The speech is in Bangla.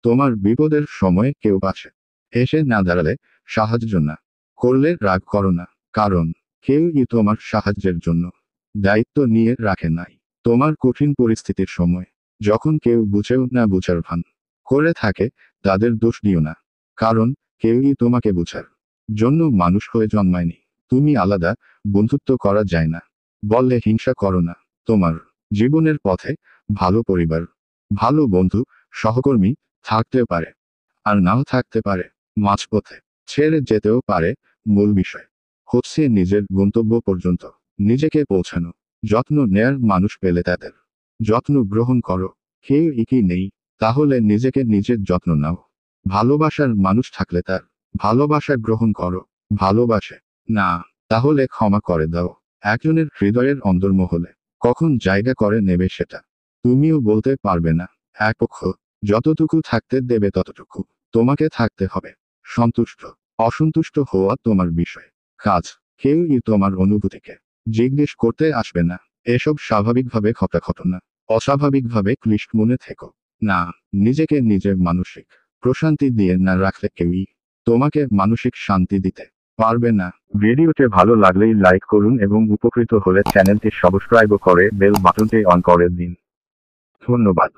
তোমার বিপদের সময় কেউ আছে। এসে না দাঁড়ালে সাহায্য না করলে রাগ করো না, কারণ কেউই তোমার সাহায্যের জন্য দায়িত্ব নিয়ে রাখে নাই। তোমার কঠিন পরিস্থিতির সময় যখন কেউ বুঝেও না বুঝার ভান করে থাকে, তাদের দোষ দিও না, কারণ কেউই তোমাকে বুঝার জন্য মানুষ হয়ে জন্মায়নি। তুমি আলাদা, বন্ধুত্ব করা যায় না বললে হিংসা করো না। তোমার জীবনের পথে ভালো পরিবার, ভালো বন্ধু, সহকর্মী থাকতে পারে, আর নাও থাকতে পারে। মাঝপথে ছেড়ে যেতেও পারে। মূল বিষয় হচ্ছে নিজের গন্তব্য পর্যন্ত নিজেকে পৌঁছানো। যত্ন নেয়ার মানুষ পেলে তাদের যত্ন গ্রহণ করো। কেউ একই নেই, তাহলে নিজেকে নিজের যত্ন নাও। ভালোবাসার মানুষ থাকলে তার ভালোবাসা গ্রহণ করো। ভালোবাসে না, তাহলে ক্ষমা করে দাও। একজনের হৃদয়ের অন্দরমহলে কখন জায়গা করে নেবে সেটা তুমিও বলতে পারবে না। এক পক্ষ যতটুকু থাকতে দেবে ততটুকু তোমাকে থাকতে হবে। সন্তুষ্ট অসন্তুষ্ট হওয়া তোমার বিষয়, কাজ। কেউই তোমার অনুভূতিকে জিজ্ঞেস করতে আসবে না। এসব স্বাভাবিকভাবে ঘটা ঘটনা। অস্বাভাবিকভাবে ক্লিষ্ট মনে থেকো না। নিজেকে নিজের মানসিক প্রশান্তি দিয়ে না রাখলে কেউই তোমাকে মানসিক শান্তি দিতে পারবে না। ভিডিওটি ভালো লাগলেই লাইক করুন এবং উপকৃত হলে চ্যানেলটি সাবস্ক্রাইব করে বেল বাটনটি অন করে দিন। ধন্যবাদ।